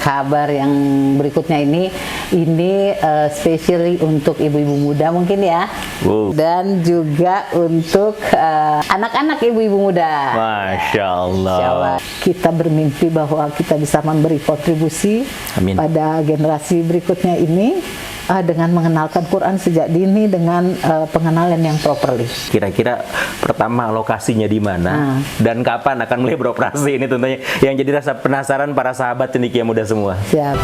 kabar yang berikutnya ini especially untuk ibu-ibu muda mungkin ya. Dan juga untuk anak-anak ibu-ibu muda. Masya Allah. Kita bermimpi bahwa kita bisa memberi kontribusi pada generasi berikutnya ini dengan mengenalkan Quran sejak dini dengan pengenalan yang properly. Kira-kira pertama lokasinya di mana dan kapan akan mulai beroperasi, ini tentunya yang jadi rasa penasaran para sahabat cendekia muda semua. Siap.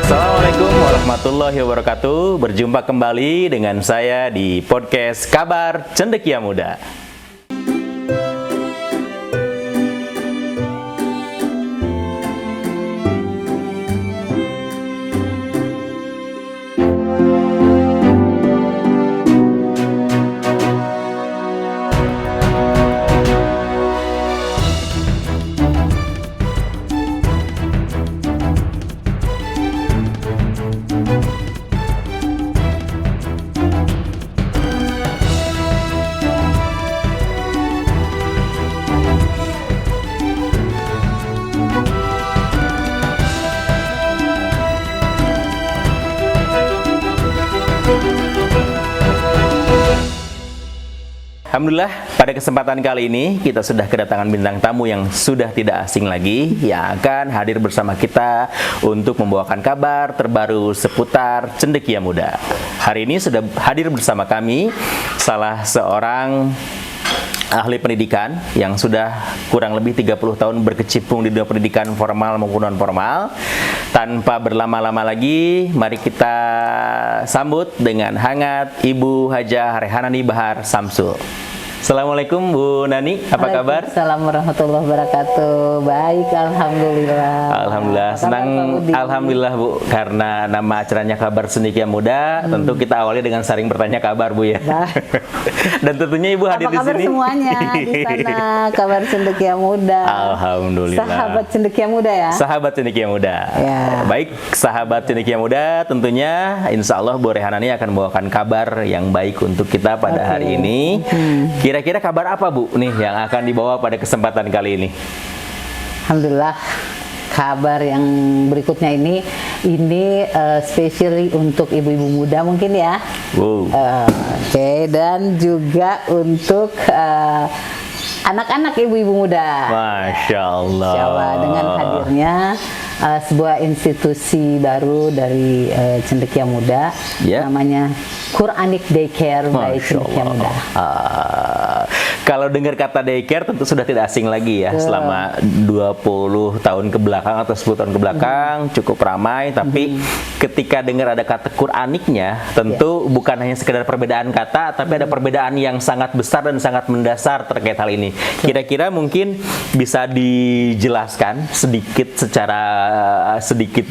Assalamualaikum warahmatullahi wabarakatuh. Berjumpa kembali dengan saya di podcast Kabar Cendekia Muda. Alhamdulillah, pada kesempatan kali ini kita sudah kedatangan bintang tamu yang sudah tidak asing lagi, yang akan hadir bersama kita untuk membawakan kabar terbaru seputar cendekia muda. Hari ini sudah hadir bersama kami salah seorang ahli pendidikan yang sudah kurang lebih 30 tahun berkecimpung di dunia pendidikan formal maupun non formal. Tanpa berlama-lama lagi, mari kita sambut dengan hangat Ibu Hajah Rehanani Bahar Samsul. Assalamualaikum Bu Nani, apa kabar? Assalamualaikum warahmatullahi wabarakatuh. Baik, alhamdulillah. Alhamdulillah, senang. Alhamdulillah Bu, karena nama acaranya Kabar Cendekia Muda, tentu kita awali dengan saling bertanya kabar Bu ya. Dan tentunya Ibu hadir di sini. Apa kabar semuanya di sana? Kabar Cendekia Muda. Alhamdulillah. Sahabat Cendekia Muda ya. Sahabat Cendekia Muda. Ya. Baik, sahabat Cendekia Muda, tentunya Insya Allah Bu Rehanani akan membawakan kabar yang baik untuk kita pada hari ini. Kira-kira kabar apa Bu nih yang akan dibawa pada kesempatan kali ini? Alhamdulillah, kabar yang berikutnya ini especially untuk ibu-ibu muda mungkin ya. Oke, dan juga untuk anak-anak ibu-ibu muda. Masya Allah. Dengan hadirnya sebuah institusi baru dari Cendekia Muda, namanya Quranic Daycare by Cendekia Muda. Kalau dengar kata daycare tentu sudah tidak asing lagi ya. Selama 20 tahun ke belakang atau 10 tahun ke belakang cukup ramai, tapi ketika dengar ada kata Quraniknya, tentu bukan hanya sekedar perbedaan kata, tapi ada perbedaan yang sangat besar dan sangat mendasar terkait hal ini. Kira-kira mungkin bisa dijelaskan sedikit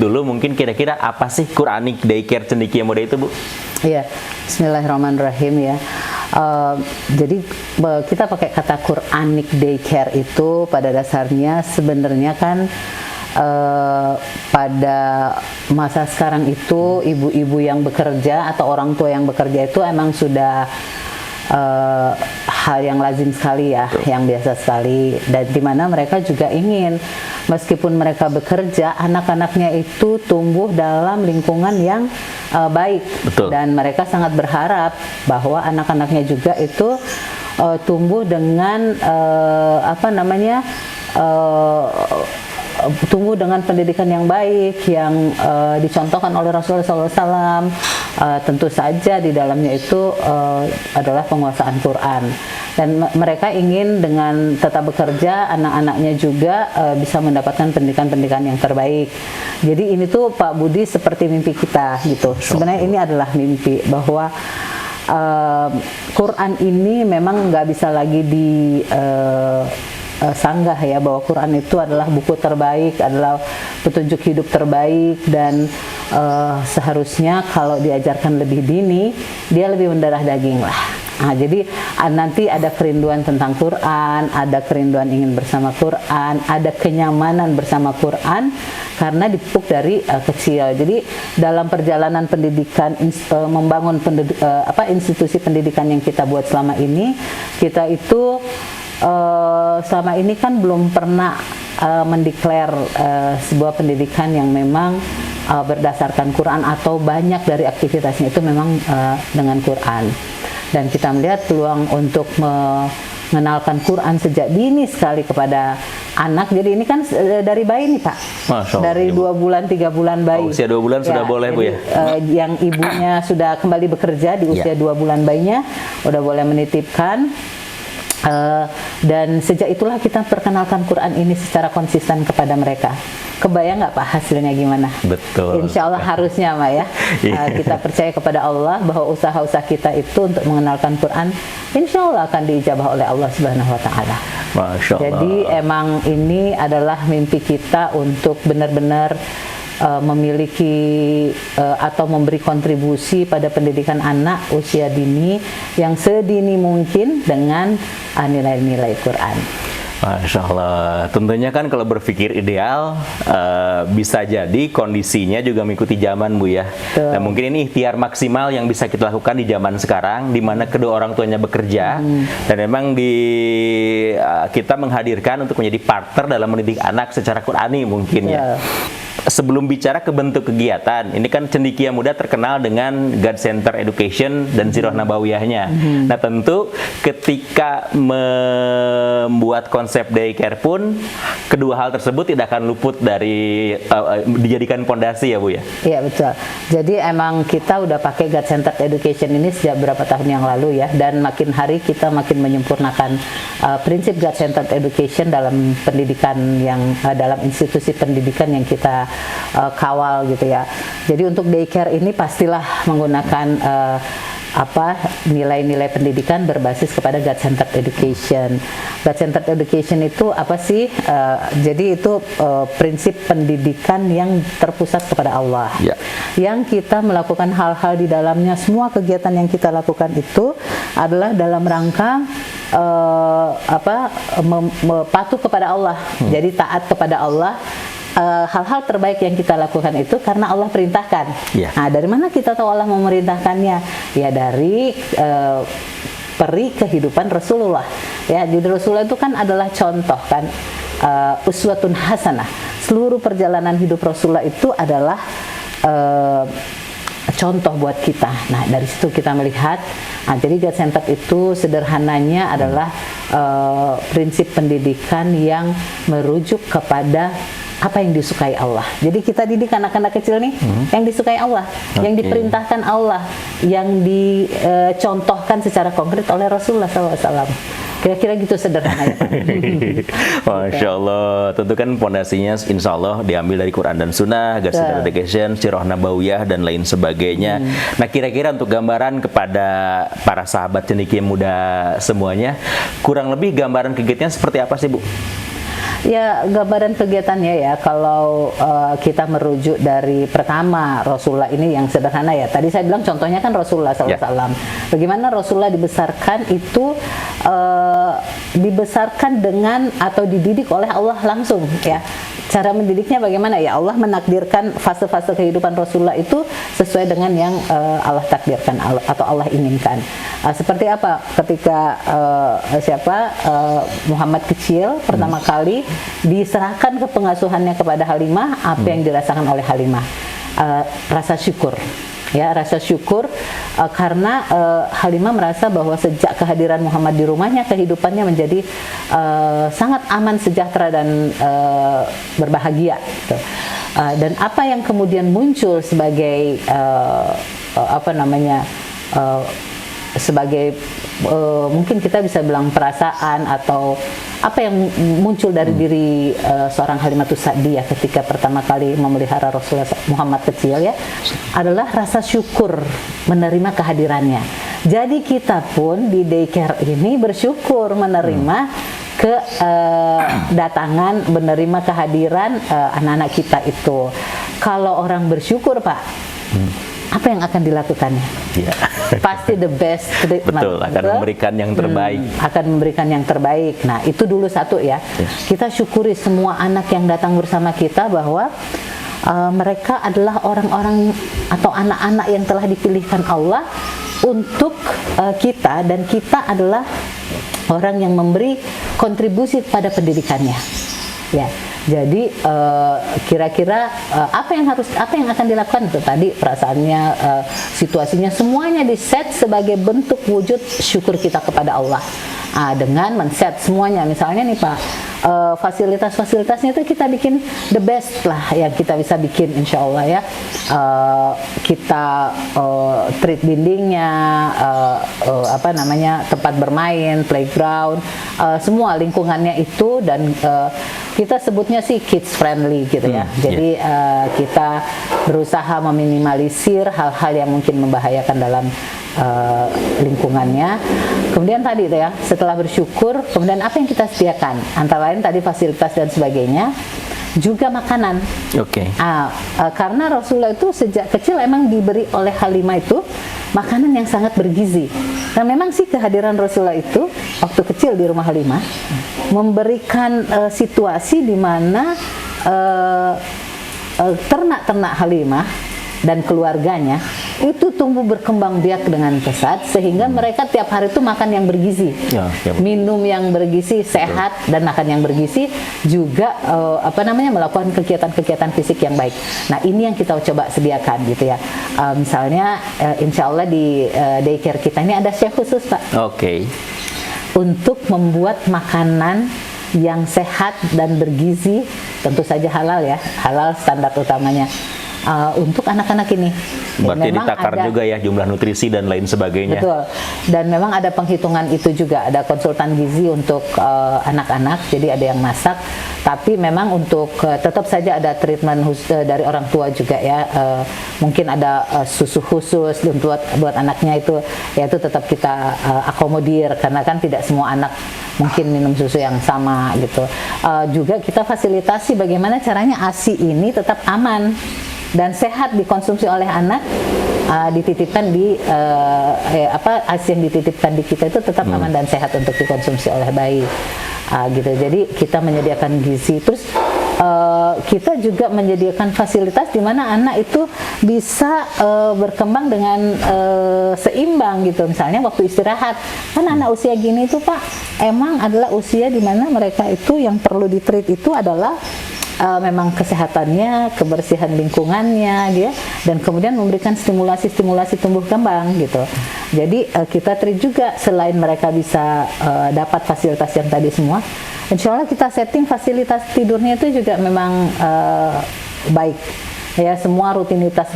dulu mungkin kira-kira apa sih Quranic Daycare Cendekia Muda itu Bu? Iya, bismillahirrahmanirrahim ya. Jadi kita pakai kata Quranic Daycare itu pada dasarnya sebenarnya kan pada masa sekarang itu ibu-ibu yang bekerja atau orang tua yang bekerja itu emang sudah hal yang lazim sekali ya, yang biasa sekali, dan dimana mereka juga ingin meskipun mereka bekerja, anak-anaknya itu tumbuh dalam lingkungan yang baik. Dan mereka sangat berharap bahwa anak-anaknya juga itu tumbuh dengan tumbuh dengan pendidikan yang baik yang dicontohkan oleh Rasulullah SAW. Tentu saja di dalamnya itu adalah penguasaan Quran, dan mereka ingin dengan tetap bekerja anak-anaknya juga bisa mendapatkan pendidikan-pendidikan yang terbaik. Jadi ini tuh Pak Budi seperti mimpi kita gitu. Sebenarnya ini adalah mimpi bahwa Quran ini memang nggak bisa lagi sanggah ya, bahwa Quran itu adalah buku terbaik, adalah petunjuk hidup terbaik, dan seharusnya kalau diajarkan lebih dini dia lebih mendarah daging lah. Nah, jadi nanti ada kerinduan tentang Quran, ada kerinduan ingin bersama Quran, ada kenyamanan bersama Quran karena dipupuk dari kecil. Jadi dalam perjalanan pendidikan, membangun institusi pendidikan yang kita buat selama ini, kita itu selama ini kan belum pernah mendeklar sebuah pendidikan yang memang berdasarkan Quran atau banyak dari aktivitasnya itu memang dengan Quran. Dan kita melihat peluang untuk mengenalkan Quran sejak dini sekali kepada anak. Jadi ini kan dari bayi nih Pak, Masya Allah, dari 2 bulan 3 bulan bayi. Usia 2 bulan sudah boleh Bu ya? Yang ibunya sudah kembali bekerja di usia 2 bulan bayinya udah boleh menitipkan. Dan sejak itulah kita perkenalkan Quran ini secara konsisten kepada mereka. Kebayang nggak Pak hasilnya gimana? Betul. Insya Allah harusnya Pak ya. Kita percaya kepada Allah bahwa usaha-usaha kita itu untuk mengenalkan Quran, insya Allah akan diijabah oleh Allah Subhanahu Wa Taala. Masya Allah. Jadi emang ini adalah mimpi kita untuk benar-benar memiliki atau memberi kontribusi pada pendidikan anak usia dini yang sedini mungkin dengan nilai-nilai Quran. Masya Allah, tentunya kan kalau berpikir ideal bisa jadi kondisinya juga mengikuti zaman Bu ya. Nah mungkin ini ikhtiar maksimal yang bisa kita lakukan di zaman sekarang, di mana kedua orang tuanya bekerja dan memang kita menghadirkan untuk menjadi partner dalam mendidik anak secara Qurani mungkin ya. Sebelum bicara ke bentuk kegiatan, ini kan Cendekia Muda terkenal dengan God Center Education dan Sirah Nabawiyahnya. Nah tentu ketika membuat konsep daycare pun, kedua hal tersebut tidak akan luput dari dijadikan pondasi ya Bu ya? Iya betul. Jadi emang kita udah pakai God Center Education ini sejak berapa tahun yang lalu ya, dan makin hari kita makin menyempurnakan prinsip God Center Education dalam pendidikan yang dalam institusi pendidikan yang kita kawal gitu ya. Jadi untuk daycare ini pastilah menggunakan nilai-nilai pendidikan berbasis kepada God Centered Education. God Centered Education itu apa sih? Jadi itu prinsip pendidikan yang terpusat kepada Allah. Yang kita melakukan hal-hal di dalamnya, semua kegiatan yang kita lakukan itu adalah dalam rangka patuh kepada Allah. Jadi taat kepada Allah. Hal-hal terbaik yang kita lakukan itu karena Allah perintahkan. Nah, dari mana kita tahu Allah memerintahkannya? Ya dari peri kehidupan Rasulullah. Ya, jadi Rasulullah itu kan adalah contoh kan, uswatun hasanah. Seluruh perjalanan hidup Rasulullah itu adalah contoh buat kita. Nah, dari situ kita melihat, jadi God Center itu sederhananya adalah prinsip pendidikan yang merujuk kepada apa yang disukai Allah. Jadi kita didik anak-anak kecil nih yang disukai Allah, yang diperintahkan Allah, yang dicontohkan secara konkret oleh Rasulullah SAW. Kira-kira gitu sederhananya. Masya Allah. Tentu kan pondasinya insya Allah diambil dari Quran dan Sunnah, God Center Education, Sirah Nabawiyah dan lain sebagainya. Nah kira-kira untuk gambaran kepada para sahabat Cendekia Muda semuanya, kurang lebih gambaran kegiatannya seperti apa sih Bu? Ya, gambaran kegiatannya ya, kalau kita merujuk dari pertama Rasulullah ini yang sederhana ya. Tadi saya bilang contohnya kan Rasulullah SAW. Bagaimana Rasulullah dibesarkan itu dibesarkan dengan atau dididik oleh Allah langsung ya. Cara mendidiknya bagaimana ya? Allah menakdirkan fase-fase kehidupan Rasulullah itu sesuai dengan yang Allah takdirkan atau Allah inginkan. Seperti apa? Ketika Muhammad kecil pertama kali diserahkan ke pengasuhannya kepada Halimah, apa yang dirasakan oleh Halimah? Rasa syukur. Ya, rasa syukur karena Halimah merasa bahwa sejak kehadiran Muhammad di rumahnya, kehidupannya menjadi sangat aman, sejahtera dan berbahagia gitu. Dan apa yang kemudian muncul sebagai sebagai mungkin kita bisa bilang perasaan atau apa yang muncul dari diri seorang Halimatus Sa'diyah ketika pertama kali memelihara Rasulullah Muhammad kecil ya, adalah rasa syukur menerima kehadirannya. Jadi kita pun di daycare ini bersyukur menerima kedatangan, menerima kehadiran anak-anak kita itu. Kalau orang bersyukur Pak, apa yang akan dilakukannya? pasti the best treatment. Betul, akan memberikan yang terbaik. Akan memberikan yang terbaik. Nah, itu dulu satu ya. Kita syukuri semua anak yang datang bersama kita bahwa mereka adalah orang-orang atau anak-anak yang telah dipilihkan Allah untuk kita, dan kita adalah orang yang memberi kontribusi pada pendidikannya. Ya. Jadi kira-kira apa yang akan dilakukan itu tadi, perasaannya, situasinya, semuanya diset sebagai bentuk wujud syukur kita kepada Allah. Dengan men-set semuanya, misalnya nih Pak, fasilitas-fasilitasnya itu kita bikin the best lah yang kita bisa bikin, insya Allah ya. Kita treat dindingnya, tempat bermain, playground, semua lingkungannya itu, dan kita sebutnya sih kids friendly gitu ya. Jadi kita berusaha meminimalisir hal-hal yang mungkin membahayakan dalam lingkungannya. Kemudian tadi ya, setelah bersyukur, kemudian apa yang kita sediakan? Antara lain tadi fasilitas dan sebagainya, juga makanan. Karena Rasulullah itu sejak kecil emang diberi oleh Halimah itu makanan yang sangat bergizi. Dan memang sih kehadiran Rasulullah itu waktu kecil di rumah Halimah memberikan situasi di mana ternak-ternak Halimah dan keluarganya itu tumbuh berkembang biak dengan pesat, sehingga mereka tiap hari itu makan yang bergizi, minum yang bergizi, sehat, dan makan yang bergizi, juga melakukan kegiatan-kegiatan fisik yang baik. Nah, ini yang kita coba sediakan gitu ya. Misalnya insya Allah di daycare kita ini ada chef khusus Pak, untuk membuat makanan yang sehat dan bergizi, tentu saja halal ya, halal standar utamanya. Untuk anak-anak ini. Berarti ditakar juga ya jumlah nutrisi dan lain sebagainya. Betul. Dan memang ada penghitungan itu juga, ada konsultan gizi untuk anak-anak, jadi ada yang masak. Tapi memang untuk tetap saja ada treatment dari orang tua juga ya. Mungkin ada susu khusus buat anaknya itu, ya itu tetap kita akomodir, karena kan tidak semua anak mungkin minum susu yang sama gitu. Juga kita fasilitasi bagaimana caranya ASI ini tetap aman dan sehat dikonsumsi oleh anak, dititipkan di ASI yang dititipkan di kita itu tetap aman dan sehat untuk dikonsumsi oleh bayi, gitu. Jadi kita menyediakan gizi, terus kita juga menyediakan fasilitas di mana anak itu bisa berkembang dengan seimbang gitu. Misalnya waktu istirahat, kan anak usia gini itu Pak, emang adalah usia di mana mereka itu yang perlu ditreat itu adalah memang kesehatannya, kebersihan lingkungannya, dan kemudian memberikan stimulasi tumbuh kembang gitu. Jadi kita treat juga, selain mereka bisa dapat fasilitas yang tadi semua, insya Allah kita setting fasilitas tidurnya itu juga memang baik. Ya, semua rutinitas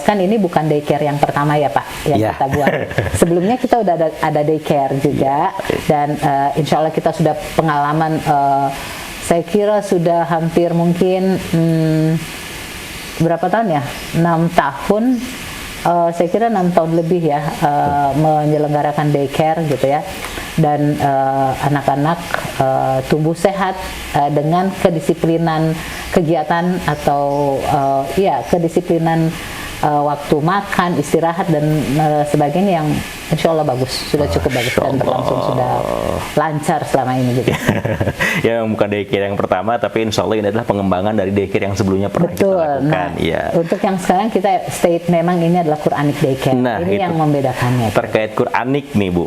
kan ini bukan daycare yang pertama ya Pak yang kita buat. Sebelumnya kita udah ada daycare juga, dan insya Allah kita sudah pengalaman. Saya kira sudah hampir mungkin berapa tahun ya? 6 tahun, saya kira 6 tahun lebih ya, menyelenggarakan daycare gitu ya. Dan anak-anak tumbuh sehat dengan kedisiplinan kegiatan atau kedisiplinan waktu makan, istirahat, dan sebagainya yang insya Allah bagus, sudah cukup bagus dan berlangsung sudah lancar selama ini gitu. Ya, bukan daycare yang pertama, tapi insya Allah ini adalah pengembangan dari daycare yang sebelumnya pernah kita lakukan. Nah, untuk yang sekarang kita state memang ini adalah Quranic daycare. Nah, ini yang membedakannya. Terkait Quranic nih Bu,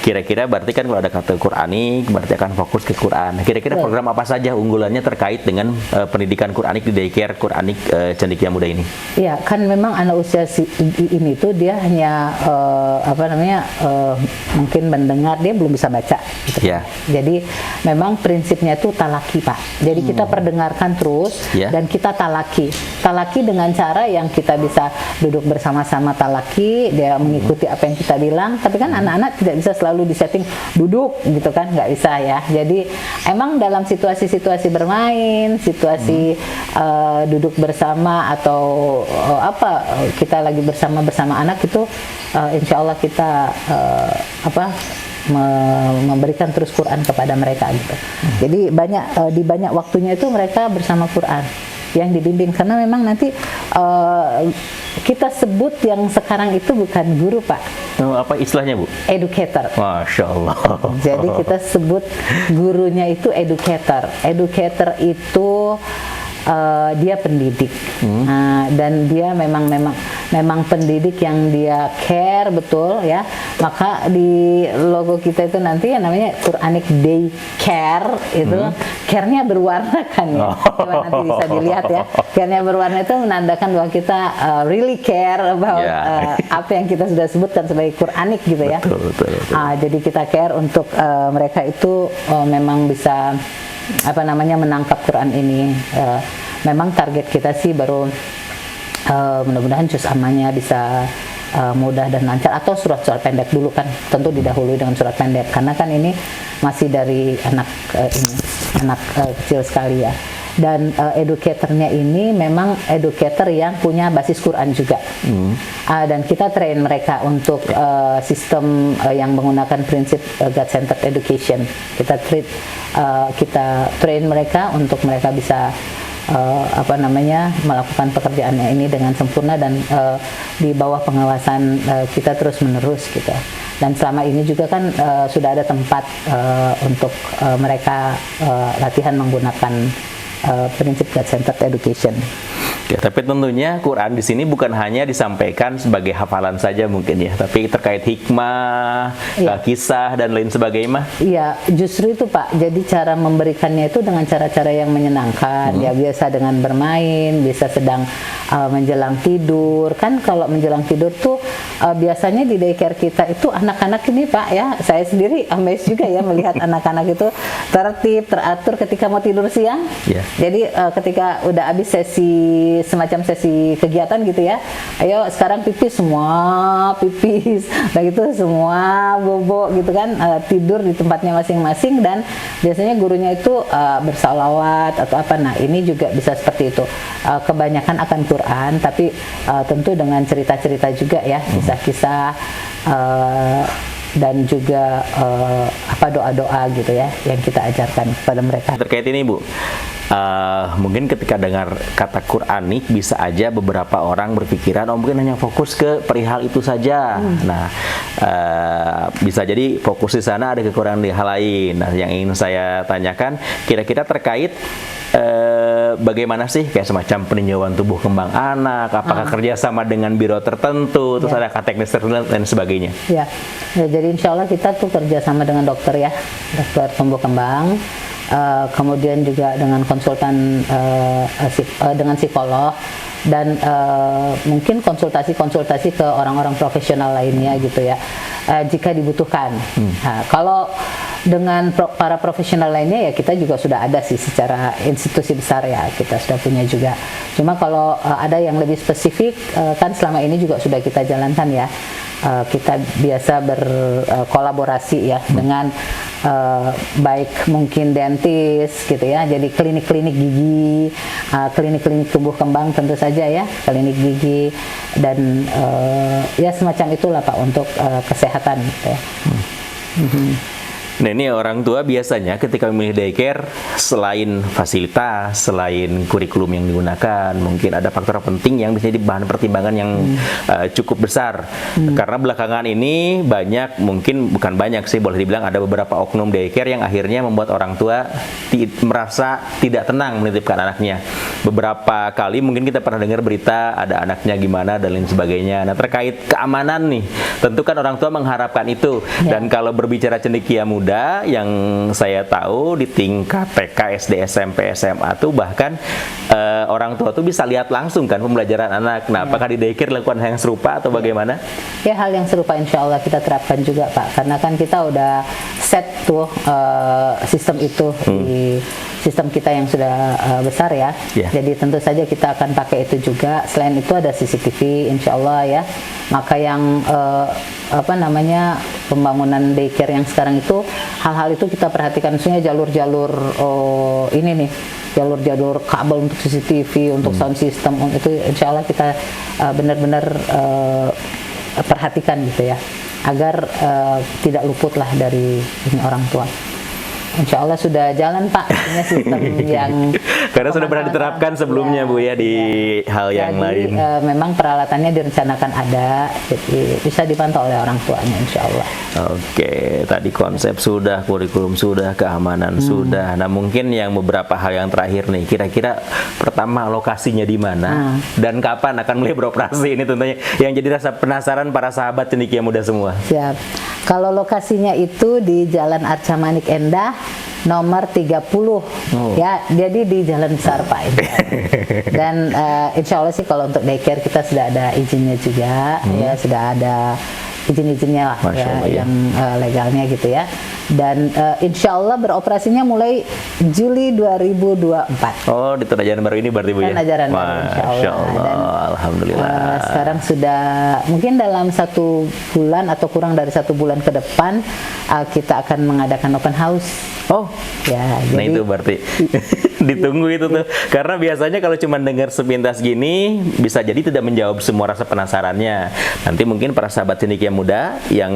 kira-kira berarti kan kalau ada kata Quranic berarti akan fokus ke Quran. Kira-kira program apa saja unggulannya terkait dengan pendidikan Quranic di daycare Quranic Cendekia Muda ini? Ya, kan memang anak usia ini tuh dia hanya mungkin mendengar, dia belum bisa baca gitu. Jadi memang prinsipnya itu talaki Pak. Jadi kita perdengarkan terus dan kita talaki dengan cara yang kita bisa duduk bersama-sama talaki, dia mengikuti apa yang kita bilang. Tapi kan anak-anak tidak bisa selalu disetting duduk gitu kan, nggak bisa ya. Jadi emang dalam situasi-situasi bermain, situasi duduk bersama atau kita lagi bersama anak itu, insya Allah kita memberikan terus Quran kepada mereka gitu. Jadi di banyak waktunya itu mereka bersama Quran yang dibimbing, karena memang nanti kita sebut yang sekarang itu bukan guru Pak, Apa istilahnya Bu? educator. Masya Allah. Jadi kita sebut gurunya itu educator. Educator itu dia pendidik. Dan dia memang pendidik yang dia care betul ya. Maka di logo kita itu nanti ya namanya Quranic Day Care itu. Care-nya berwarna kan ya. Coba nanti bisa dilihat ya. Care-nya berwarna itu menandakan bahwa kita really care about apa yang kita sudah sebutkan sebagai Quranic gitu ya. Betul. Jadi kita care untuk mereka itu memang bisa menangkap Quran ini. Memang target kita sih baru mudah-mudahan juz ammanya bisa mudah dan lancar, atau surat-surat pendek dulu kan, tentu didahului dengan surat pendek karena kan ini masih dari anak kecil sekali ya. Dan educatornya ini memang educator yang punya basis Quran juga. Dan kita train mereka untuk sistem yang menggunakan prinsip God-centered education. Kita train mereka untuk mereka bisa melakukan pekerjaannya ini dengan sempurna dan di bawah pengawasan kita terus menerus gitu. Dan selama ini juga kan sudah ada tempat untuk mereka latihan menggunakan prinsip God-centered education. Ya, tapi tentunya Quran di sini bukan hanya disampaikan sebagai hafalan saja mungkin ya, tapi terkait hikmah, kisah dan lain sebagainya. Iya, justru itu Pak. Jadi cara memberikannya itu dengan cara-cara yang menyenangkan. Ya biasa dengan bermain, bisa sedang menjelang tidur. Kan kalau menjelang tidur tuh biasanya di daycare kita itu anak-anak ini Pak ya, saya sendiri amazed juga ya melihat anak-anak itu tertib, teratur ketika mau tidur siang. Jadi ketika udah habis semacam sesi kegiatan gitu ya, ayo sekarang pipis, semua pipis, begitu semua bobo gitu kan, tidur di tempatnya masing-masing. Dan biasanya gurunya itu bersalawat atau apa. Nah ini juga bisa seperti itu, kebanyakan akan Quran tapi tentu dengan cerita-cerita juga ya, kisah-kisah dan juga doa-doa gitu ya yang kita ajarkan kepada mereka. Terkait ini Bu, mungkin ketika dengar kata Quranik bisa aja beberapa orang berpikiran mungkin hanya fokus ke perihal itu saja. Nah bisa jadi fokus di sana ada kekurangan di hal lain. Nah yang ingin saya tanyakan kira-kira terkait bagaimana sih kayak semacam peninjauan tubuh kembang anak, apakah kerjasama dengan biro tertentu, terus ada teknis tertentu dan sebagainya. Ya, jadi insya Allah kita tuh kerjasama dengan dokter ya, dokter tumbuh kembang. Kemudian juga dengan konsultan dengan psikolog dan mungkin konsultasi ke orang-orang profesional lainnya gitu ya jika dibutuhkan. Nah, kalau dengan para profesional lainnya ya kita juga sudah ada sih secara institusi besar ya, kita sudah punya juga. Cuma kalau ada yang lebih spesifik kan selama ini juga sudah kita jalankan ya. Kita biasa berkolaborasi ya dengan baik mungkin dentis gitu ya, jadi klinik-klinik gigi, klinik-klinik tumbuh kembang tentu saja ya, klinik gigi dan ya semacam itulah Pak untuk kesehatan gitu ya. Nah ini orang tua biasanya ketika memilih daycare selain fasilitas, selain kurikulum yang digunakan, mungkin ada faktor penting yang bisa jadi bahan pertimbangan yang cukup besar. Karena belakangan ini banyak, mungkin bukan banyak sih, boleh dibilang ada beberapa oknum daycare yang akhirnya membuat orang tua merasa tidak tenang menitipkan anaknya. Beberapa kali mungkin kita pernah dengar berita ada anaknya gimana dan lain sebagainya. Nah terkait keamanan nih, tentu kan orang tua mengharapkan itu. Dan kalau berbicara cendekia muda, yang saya tahu di tingkat TK, SD, SMP, SMA tuh bahkan orang tua tuh bisa lihat langsung kan pembelajaran anak. Nah, apakah di daycare dilakukan hal yang serupa atau bagaimana? Ya, hal yang serupa insya Allah kita terapkan juga Pak, karena kan kita udah set tuh sistem itu di sistem kita yang sudah besar ya. Jadi tentu saja kita akan pakai itu juga. Selain itu ada CCTV insya Allah ya. Maka yang pembangunan daycare yang sekarang itu, hal-hal itu kita perhatikan, misalnya jalur-jalur ini nih, jalur-jalur kabel untuk CCTV, untuk sound system, itu insya Allah kita benar-benar perhatikan gitu ya, agar tidak luputlah dari ini orang tua. Insya Allah sudah jalan Pak, ini sistem yang Karena sudah pernah diterapkan sebelumnya Bu ya di hal yang Jadi, lain. memang peralatannya direncanakan ada, jadi bisa dipantau oleh orang tuanya insya Allah. Oke, tadi konsep sudah, kurikulum sudah, keamanan sudah. Nah, mungkin yang beberapa hal yang terakhir nih, kira-kira pertama lokasinya di mana dan kapan akan mulai beroperasi, ini tentunya yang jadi rasa penasaran para sahabat cendekia muda semua. Siap. Kalau lokasinya itu di Jalan Arca Manik Endah nomor 30. Ya, jadi di Jalan Besar Pak. Dan insya Allah sih kalau untuk daycare kita sudah ada izinnya juga, ya sudah ada izin-izinnya lah Masya ya, Allah, ya. yang legalnya gitu ya. Dan insya Allah beroperasinya mulai Juli 2024. Oh, di tahun ajaran baru ini berarti Bu ya? Tahun ajaran baru, insya Masya Allah. Allah, Dan, alhamdulillah. sekarang sudah mungkin dalam 1 bulan atau kurang dari 1 bulan ke depan kita akan mengadakan open house. Oh, Ya, nah jadi itu berarti ditunggu itu tuh, karena biasanya kalau cuma dengar sepintas gini bisa jadi tidak menjawab semua rasa penasarannya. Nanti mungkin para sahabat cendekia muda yang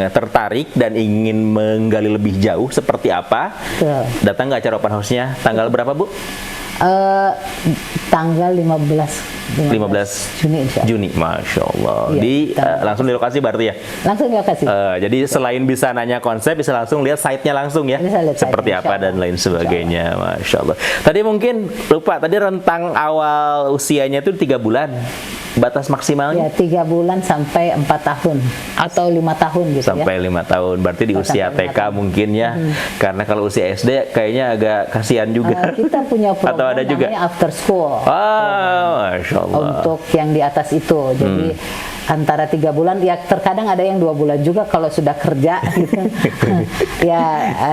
tertarik dan ingin menggali lebih jauh seperti apa, Betul. datang ke acara open house-nya tanggal berapa Bu? Tanggal 15 Juni insya Allah. Juni, Masya Allah. Iya, Di tanggal- langsung di lokasi berarti ya. Langsung di lokasi. Jadi selain bisa nanya konsep, bisa langsung lihat site-nya langsung ya, Bisa lihat seperti site-nya, apa insya dan Allah. lain sebagainya, Masya Allah. Tadi mungkin lupa, tadi rentang awal usianya itu 3 bulan, batas maksimalnya Ya, 3 bulan sampai 4 tahun atau 5 tahun gitu sampai 5 tahun. Berarti di usia Sampai 5 TK mungkin ya, karena kalau usia SD kayaknya agak kasihan ya. juga. Kita punya program Atau ada juga? namanya after school. Masya Allah. Untuk yang di atas itu, jadi antara 3 bulan, ya terkadang ada yang 2 bulan juga kalau sudah kerja gitu. Ya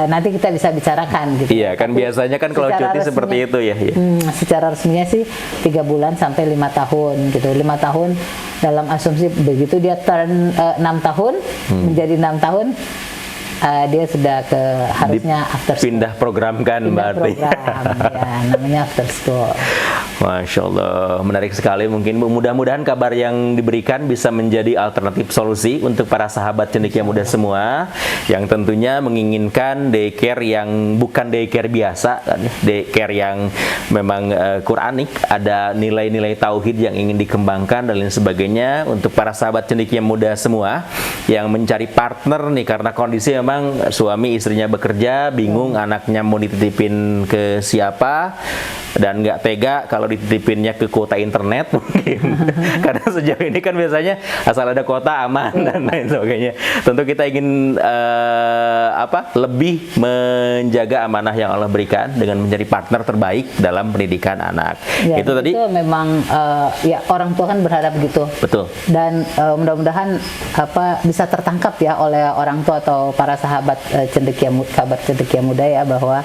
nanti kita bisa bicarakan gitu. Iya kan, Tapi biasanya kan kalau secara cuti seperti resminya- itu ya. Ya. Secara resminya sih 3 bulan sampai 5 tahun gitu. 5 tahun dalam asumsi begitu dia turn 6 tahun menjadi 6 tahun, dia sudah ke harusnya after school. Pindah program kan Pindah berarti. program, ya namanya after school. Masya Allah, menarik sekali. Mungkin Bu, mudah-mudahan kabar yang diberikan bisa menjadi alternatif solusi untuk para sahabat cendekia muda semua yang tentunya menginginkan daycare yang bukan daycare biasa, kan, daycare yang memang Quranik, ada nilai-nilai tauhid yang ingin dikembangkan dan lain sebagainya. Untuk para sahabat cendekia muda semua yang mencari partner nih, karena kondisi memang suami istrinya bekerja, bingung anaknya mau dititipin ke siapa, dan nggak tega kalau dititipinnya ke kuota internet mungkin. Karena sejauh ini kan biasanya asal ada kuota aman dan lain sebagainya. Tentu kita ingin lebih menjaga amanah yang Allah berikan dengan menjadi partner terbaik dalam pendidikan anak. Ya, Itu tadi memang ya orang tua kan berharap gitu. betul. Dan mudah-mudahan bisa tertangkap ya oleh orang tua atau para sahabat kabar cendekia muda ya, bahwa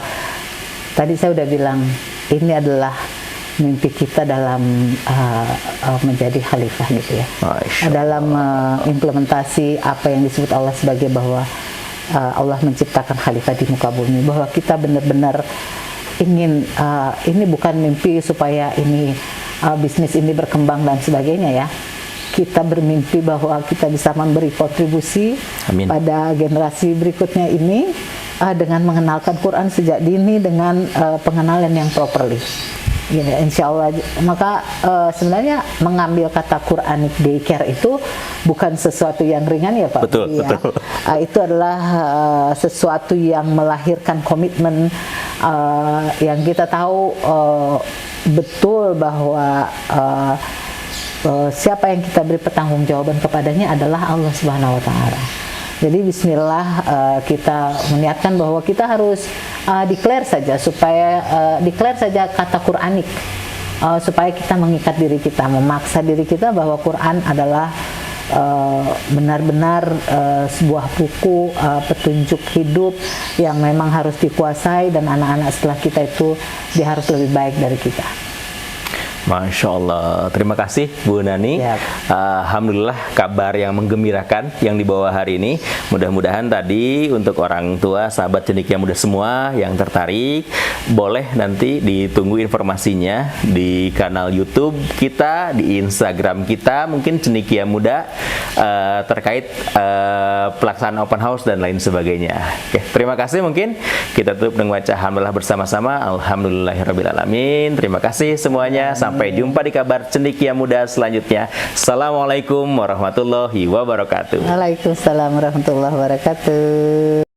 tadi saya udah bilang ini adalah mimpi kita dalam menjadi khalifah gitu ya. Masya Dalam implementasi apa yang disebut Allah sebagai bahwa Allah menciptakan khalifah di muka bumi, bahwa kita benar-benar ingin ini bukan mimpi supaya ini bisnis ini berkembang dan sebagainya ya. Kita bermimpi bahwa kita bisa memberi kontribusi Amin. pada generasi berikutnya ini dengan mengenalkan Quran sejak dini dengan pengenalan yang properly. Ya, insya Allah. Maka sebenarnya mengambil kata Quranic daycare itu bukan sesuatu yang ringan ya Pak. Betul, Ya. betul. Itu adalah sesuatu yang melahirkan komitmen yang kita tahu betul bahwa siapa yang kita beri pertanggungjawaban kepadanya adalah Allah Subhanahu wa taala. Jadi bismillah, kita meniatkan bahwa kita harus declare saja kata Quranik, supaya kita mengikat diri kita, memaksa diri kita bahwa Quran adalah benar-benar sebuah buku petunjuk hidup yang memang harus dikuasai, dan anak-anak setelah kita itu dia harus lebih baik dari kita. Masya Allah, terima kasih Bu Nani. Siap. Alhamdulillah kabar yang menggembirakan yang dibawa hari ini. Mudah-mudahan tadi untuk orang tua, sahabat cendekia muda semua yang tertarik, boleh nanti ditunggu informasinya di kanal YouTube kita, di Instagram kita, mungkin cendekia muda terkait pelaksanaan open house dan lain sebagainya. Oke, terima kasih. Mungkin kita tutup dengan baca alhamdulillah bersama-sama. Alhamdulillahirrabbilalamin. Terima kasih semuanya. Sampai jumpa di kabar cendekia muda selanjutnya. Assalamualaikum warahmatullahi wabarakatuh. Waalaikumsalam warahmatullahi wabarakatuh.